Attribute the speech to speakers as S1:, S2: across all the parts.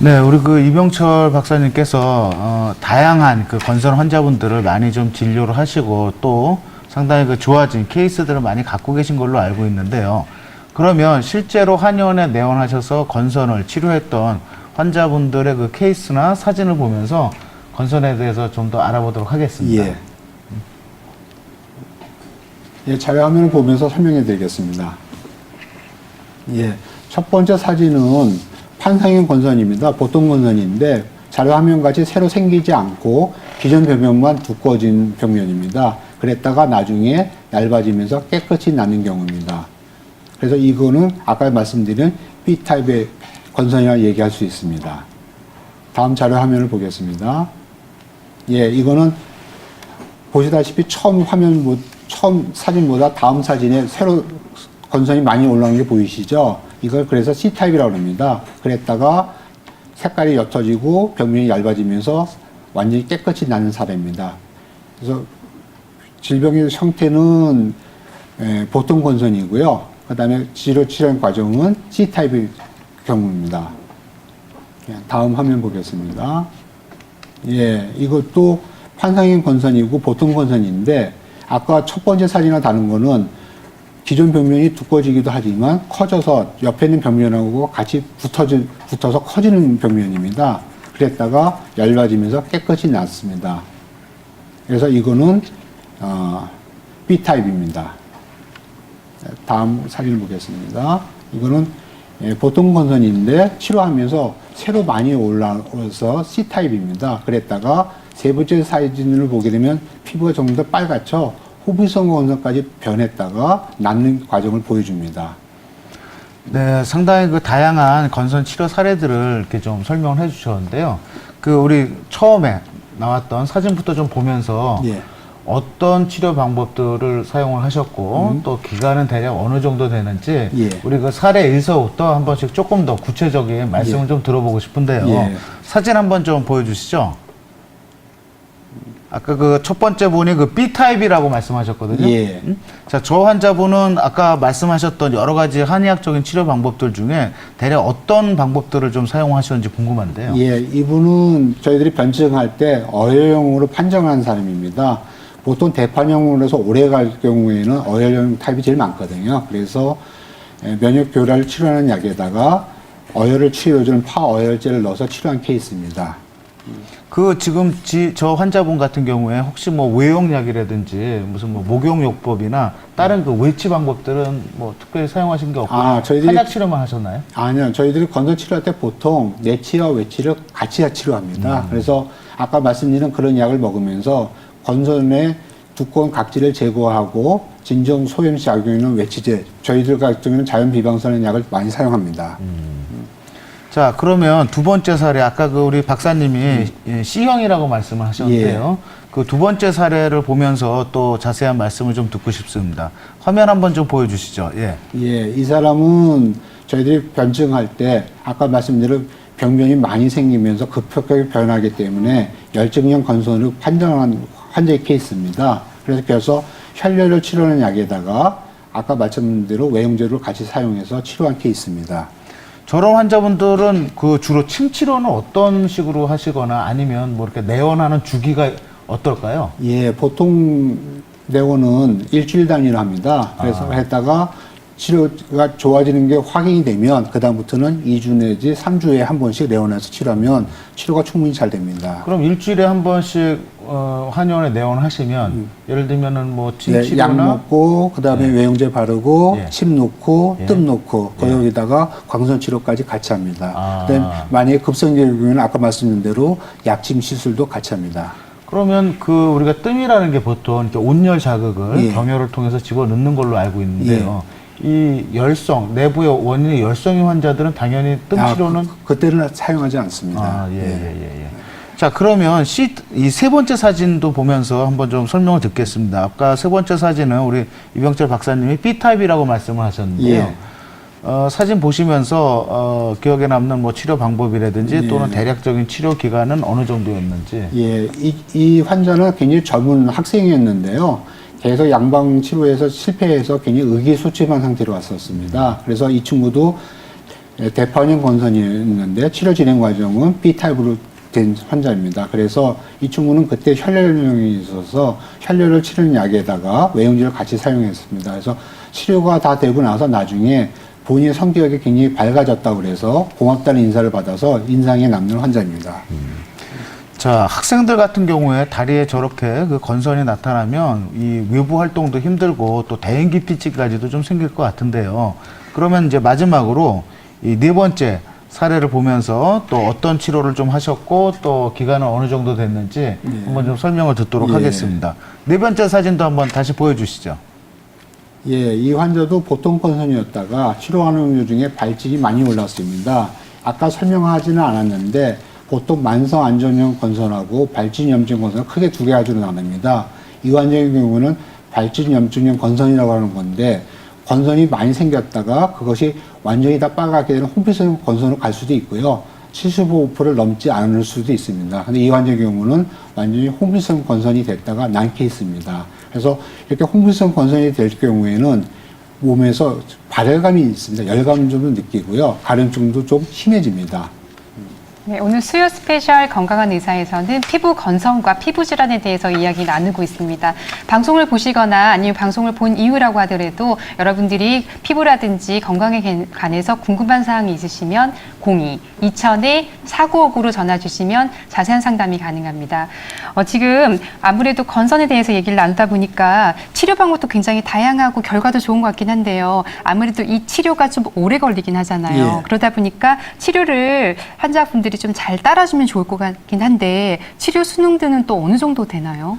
S1: 네, 우리 그 이병철 박사님께서 다양한 그 건선 환자분들을 많이 좀 진료를 하시고 또 상당히 그 좋아진 케이스들을 많이 갖고 계신 걸로 알고 있는데요. 그러면 실제로 한의원에 내원하셔서 건선을 치료했던 환자분들의 그 케이스나 사진을 보면서 건선에 대해서 좀 더 알아보도록 하겠습니다.
S2: 예. 예, 자료화면을 보면서 설명해 드리겠습니다. 예, 첫 번째 사진은 판상형 건선입니다. 보통 건선인데 자료화면 같이 새로 생기지 않고 기존 벽면만 두꺼워진 벽면입니다. 그랬다가 나중에 얇아지면서 깨끗이 나는 경우입니다. 그래서 이거는 아까 말씀드린 B타입의 건선이라고 얘기할 수 있습니다. 다음 자료화면을 보겠습니다. 예, 이거는 보시다시피 처음 사진보다 다음 사진에 새로 건선이 많이 올라오는 게 보이시죠? 이걸 그래서 C타입이라고 합니다. 그랬다가 색깔이 옅어지고 벽면이 얇아지면서 완전히 깨끗이 나는 사례입니다. 그래서 질병의 형태는 보통 건선이고요. 그 다음에 치료 과정은 C타입의 경우입니다. 다음 화면 보겠습니다. 예, 이것도 판상형 건선이고 보통 건선인데 아까 첫 번째 사진과 다른 거는 기존 벽면이 두꺼워지기도 하지만 커져서 옆에 있는 벽면하고 같이 붙어서 커지는 벽면입니다. 그랬다가 얇아지면서 깨끗이 났습니다. 그래서 이거는 B타입입니다. 다음 사진을 보겠습니다. 이거는 보통 건선인데 치료하면서 새로 많이 올라와서 C타입입니다. 그랬다가 세 번째 사진을 보게 되면 피부가 좀 더 빨갛죠. 호비성 건선까지 변했다가 낫는 과정을 보여줍니다.
S1: 네, 상당히 그 다양한 건선 치료 사례들을 이렇게 좀 설명을 해주셨는데요. 그 우리 처음에 나왔던 사진부터 좀 보면서
S2: 예.
S1: 어떤 치료 방법들을 사용을 하셨고 또 기간은 대략 어느 정도 되는지
S2: 예.
S1: 우리 그 사례 1서부터 한 번씩 조금 더 구체적인 말씀을 좀 들어보고 싶은데요.
S2: 예.
S1: 사진 한번 좀 보여주시죠. 아까 그 첫 번째 분이 그 B타입이라고 말씀하셨거든요.
S2: 예.
S1: 자, 저 환자분은 아까 말씀하셨던 여러 가지 한의학적인 치료 방법들 중에 대략 어떤 방법들을 좀 사용하셨는지 궁금한데요.
S2: 예, 이분은 저희들이 변증할 때 어혈형으로 판정하는 사람입니다. 보통 대판형으로 해서 오래 갈 경우에는 어혈형 타입이 제일 많거든요. 그래서 면역 교란을 치료하는 약에다가 어혈을 치료해주는 파어혈제를 넣어서 치료한 케이스입니다.
S1: 그 지금 저 환자분 같은 경우에 혹시 뭐 외용약이라든지 무슨 뭐 목용요법이나 다른 그 외치 방법들은 뭐 특별히 사용하신 게 없고 한약 치료만 하셨나요?
S2: 아니요, 저희들이 건선 치료할 때 보통 내치와 외치를 같이 치료합니다. 그래서 아까 말씀드린 그런 약을 먹으면서 건선의 두꺼운 각질을 제거하고 진정 소염 작용있는 외치제, 저희들 같은 경우는 자연 비방사능 약을 많이 사용합니다.
S1: 자, 그러면 두 번째 사례, 아까 그 우리 박사님이 C형이라고 말씀을 하셨는데요.
S2: 예.
S1: 그 두 번째 사례를 보면서 또 자세한 말씀을 좀 듣고 싶습니다. 화면 한번 좀 보여주시죠. 예.
S2: 예, 이 사람은 저희들이 변증할 때 아까 말씀드린 병변이 많이 생기면서 급격하게 변하기 때문에 열증형 건선으로 판정한 환자의 케이스입니다. 그래서 혈뇨를 치료하는 약에다가 아까 말씀드린 대로 외용제를 같이 사용해서 치료한 케이스입니다.
S1: 저런 환자분들은 그 주로 침 치료는 어떤 식으로 하시거나 아니면 뭐 이렇게 내원하는 주기가 어떨까요?
S2: 예, 보통 내원은 일주일 단위로 합니다. 그래서 했다가 치료가 좋아지는 게 확인이 되면 그다음부터는 2주 내지 3주에 한 번씩 내원해서 치료하면 치료가 충분히 잘 됩니다.
S1: 그럼 일주일에 한 번씩 한의원에 내원하시면 예를 들면은 뭐 침
S2: 네,
S1: 치료나
S2: 약 먹고 그다음에 외용제 바르고 침 놓고 뜸 놓고 거기다가 광선 치료까지 같이 합니다. 그다음에 만약에 급성적인 경우는 아까 말씀드린 대로 약침 시술도 같이 합니다.
S1: 그러면 그 우리가 뜸이라는 게 보통 이렇게 온열 자극을 경혈을 통해서 집어넣는 걸로 알고 있는데요. 이 열성, 내부의 원인이 열성인 환자들은 당연히 뜸 치료는
S2: 그때는 사용하지 않습니다.
S1: 자, 그러면 이 세 번째 사진도 보면서 한번 좀 설명을 듣겠습니다. 아까 세 번째 사진은 우리 이병철 박사님이 B타입이라고 말씀을 하셨는데요. 사진 보시면서 기억에 남는 뭐 치료 방법이라든지 또는 대략적인 치료 기간은 어느 정도였는지.
S2: 예, 이 환자는 굉장히 젊은 학생이었는데요. 계속 양방 치료에서 실패해서 굉장히 의기소침한 상태로 왔었습니다. 그래서 이 친구도 대판형 건선이었는데 치료 진행 과정은 B타입으로 된 환자입니다. 그래서 이 친구는 그때 혈뇨령이 있어서 혈뇨를 치료는 약에다가 외용지를 같이 사용했습니다. 그래서 치료가 다 되고 나서 나중에 본인의 성격이 굉장히 밝아졌다고 그래서 고맙다는 인사를 받아서 인상에 남는 환자입니다.
S1: 자, 학생들 같은 경우에 다리에 저렇게 그 건선이 나타나면 이 외부 활동도 힘들고 또 대인기 피치까지도 좀 생길 것 같은데요. 그러면 이제 마지막으로 이 네 번째 사례를 보면서 또 어떤 치료를 좀 하셨고 또 기간은 어느 정도 됐는지 한번 좀 설명을 듣도록 하겠습니다. 네 번째 사진도 한번 다시 보여주시죠.
S2: 예, 이 환자도 보통 건선이었다가 치료하는 중에 발진이 많이 올랐습니다. 아까 설명하지는 않았는데 보통 만성 안전형 건선하고 발진 염증 건선을 크게 두 가지로 나눕니다. 이 환자의 경우는 발진 염증형 건선이라고 하는 건데 건선이 많이 생겼다가 그것이 완전히 다 빠가게 되는 홈피성 건선으로 갈 수도 있고요. 75%를 넘지 않을 수도 있습니다. 근데 이 환자의 경우는 완전히 홈피성 건선이 됐다가 난 케이스입니다. 그래서 이렇게 홈피성 건선이 될 경우에는 몸에서 발열감이 있습니다. 열감도 느끼고요. 가려움증도 좀 심해집니다.
S3: 네, 오늘 수요 스페셜 건강한 의사에서는 피부 건선과 피부 질환에 대해서 이야기 나누고 있습니다. 방송을 보시거나 아니면 방송을 본 이후라고 하더라도 여러분들이 피부라든지 건강에 관해서 궁금한 사항이 있으시면 02-2000-4959로 전화 주시면 자세한 상담이 가능합니다. 지금 아무래도 건선에 대해서 얘기를 나누다 보니까 치료 방법도 굉장히 다양하고 결과도 좋은 것 같긴 한데요. 아무래도 이 치료가 좀 오래 걸리긴 하잖아요.
S2: 예.
S3: 그러다 보니까 치료를 환자분들이 좀 잘 따라주면 좋을 것 같긴 한데 치료 수능 등은 또 어느 정도 되나요?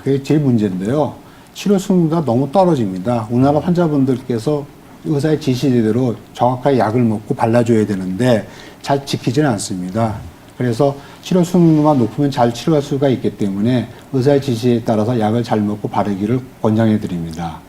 S2: 그게 제일 문제인데요. 치료 수능도 너무 떨어집니다. 우리나라 환자분들께서 의사의 지시대로 정확하게 약을 먹고 발라줘야 되는데 잘 지키지는 않습니다. 그래서 치료 수능만 높으면 잘 치료할 수가 있기 때문에 의사의 지시에 따라서 약을 잘 먹고 바르기를 권장해 드립니다.